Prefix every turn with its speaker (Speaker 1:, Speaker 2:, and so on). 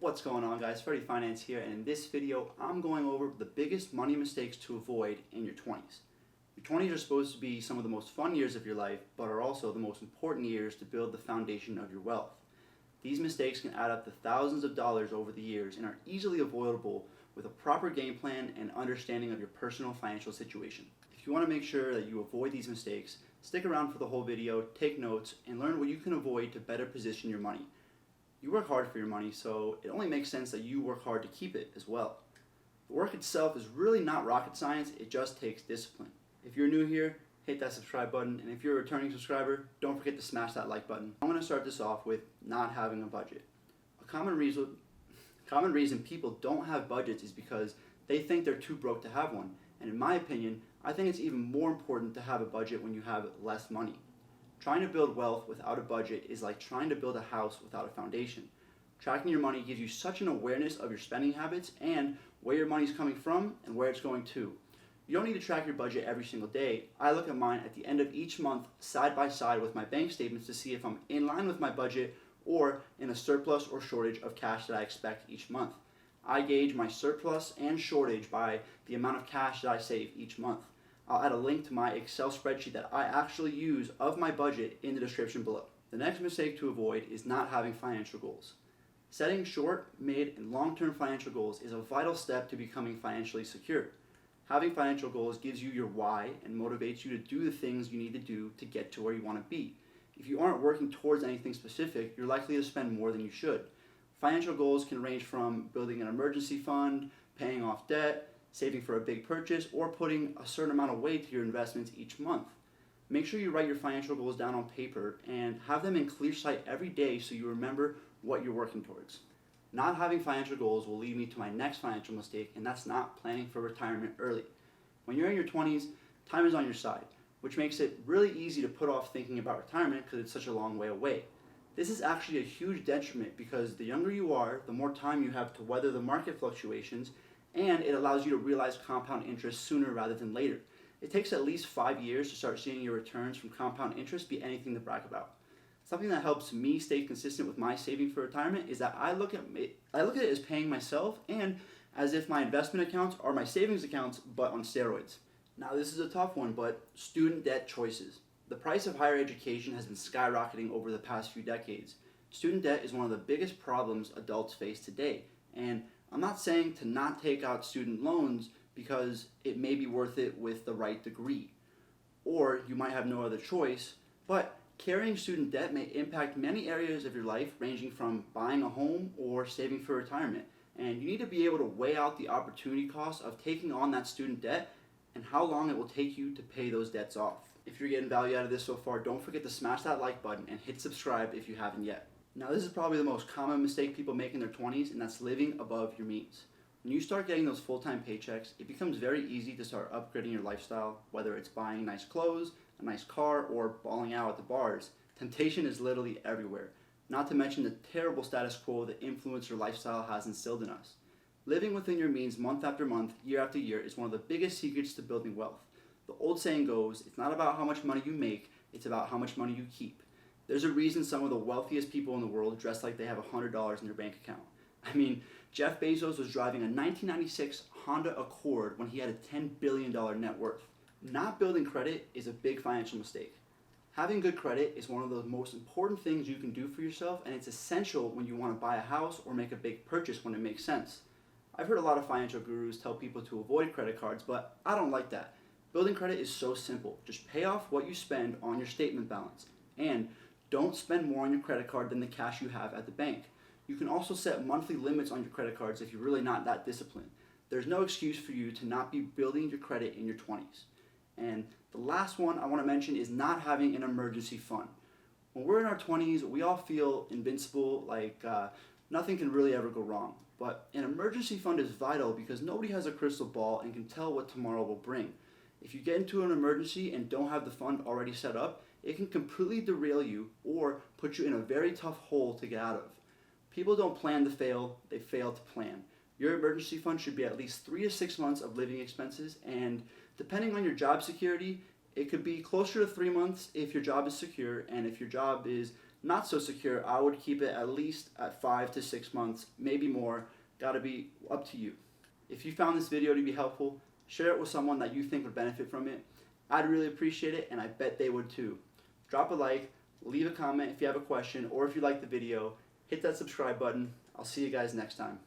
Speaker 1: What's going on, guys? Freddie Finance here, and in this video I'm going over the biggest money mistakes to avoid in your 20s. Your 20s are supposed to be some of the most fun years of your life, but are also the most important years to build the foundation of your wealth. These mistakes can add up to thousands of dollars over the years and are easily avoidable with a proper game plan and understanding of your personal financial situation. If you want to make sure that you avoid these mistakes, stick around for the whole video, take notes, and learn what you can avoid to better position your money. You work hard for your money, so it only makes sense that you work hard to keep it as well. The work itself is really not rocket science, it just takes discipline. If you're new here, hit that subscribe button, and if you're a returning subscriber, don't forget to smash that like button. I'm going to start this off with not having a budget. A common reason people don't have budgets is because they think they're too broke to have one, and in my opinion, I think it's even more important to have a budget when you have less money. Trying to build wealth without a budget is like trying to build a house without a foundation. Tracking your money gives you such an awareness of your spending habits and where your money's coming from and where it's going to. You don't need to track your budget every single day. I look at mine at the end of each month side by side with my bank statements to see if I'm in line with my budget or in a surplus or shortage of cash that I expect each month. I gauge my surplus and shortage by the amount of cash that I save each month. I'll add a link to my Excel spreadsheet that I actually use of my budget in the description below. The next mistake to avoid is not having financial goals. Setting short, mid, and long-term financial goals is a vital step to becoming financially secure. Having financial goals gives you your why and motivates you to do the things you need to do to get to where you want to be. If you aren't working towards anything specific, you're likely to spend more than you should. Financial goals can range from building an emergency fund, paying off debt, saving for a big purchase, or putting a certain amount of weight to your investments each month. Make sure you write your financial goals down on paper and have them in clear sight every day so you remember what you're working towards. Not having financial goals will lead me to my next financial mistake, and that's not planning for retirement early. When you're in your 20s, time is on your side, which makes it really easy to put off thinking about retirement because it's such a long way away. This is actually a huge detriment because the younger you are, the more time you have to weather the market fluctuations, and it allows you to realize compound interest sooner rather than later. It takes at least 5 years to start seeing your returns from compound interest be anything to brag about. Something that helps me stay consistent with my saving for retirement is that I look at it as paying myself and as if my investment accounts are my savings accounts but on steroids. Now this is a tough one, but student debt choices. The price of higher education has been skyrocketing over the past few decades. Student debt is one of the biggest problems adults face today, and I'm not saying to not take out student loans because it may be worth it with the right degree, or you might have no other choice, but carrying student debt may impact many areas of your life, ranging from buying a home or saving for retirement, and you need to be able to weigh out the opportunity cost of taking on that student debt and how long it will take you to pay those debts off. If you're getting value out of this so far, don't forget to smash that like button and hit subscribe if you haven't yet. Now this is probably the most common mistake people make in their 20s, and that's living above your means. When you start getting those full-time paychecks, it becomes very easy to start upgrading your lifestyle, whether it's buying nice clothes, a nice car, or balling out at the bars. Temptation is literally everywhere, not to mention the terrible status quo the influencer lifestyle has instilled in us. Living within your means month after month, year after year is one of the biggest secrets to building wealth. The old saying goes, it's not about how much money you make, it's about how much money you keep. There's a reason some of the wealthiest people in the world dress like they have $100 in their bank account. I mean, Jeff Bezos was driving a 1996 Honda Accord when he had a $10 billion net worth. Not building credit is a big financial mistake. Having good credit is one of the most important things you can do for yourself, and it's essential when you want to buy a house or make a big purchase when it makes sense. I've heard a lot of financial gurus tell people to avoid credit cards, but I don't like that. Building credit is so simple. Just pay off what you spend on your statement balance, and don't spend more on your credit card than the cash you have at the bank. You can also set monthly limits on your credit cards if you're really not that disciplined. There's no excuse for you to not be building your credit in your 20s. And the last one I want to mention is not having an emergency fund. When we're in our 20s, we all feel invincible, like nothing can really ever go wrong. But an emergency fund is vital because nobody has a crystal ball and can tell what tomorrow will bring. If you get into an emergency and don't have the fund already set up, it can completely derail you or put you in a very tough hole to get out of. People don't plan to fail, they fail to plan. Your emergency fund should be at least 3 to 6 months of living expenses, and depending on your job security, it could be closer to 3 months if your job is secure, and if your job is not so secure, I would keep it at least at 5 to 6 months, maybe more. Gotta be up to you. If you found this video to be helpful, share it with someone that you think would benefit from it. I'd really appreciate it, and I bet they would too. Drop a like, leave a comment if you have a question, or if you like the video, hit that subscribe button. I'll see you guys next time.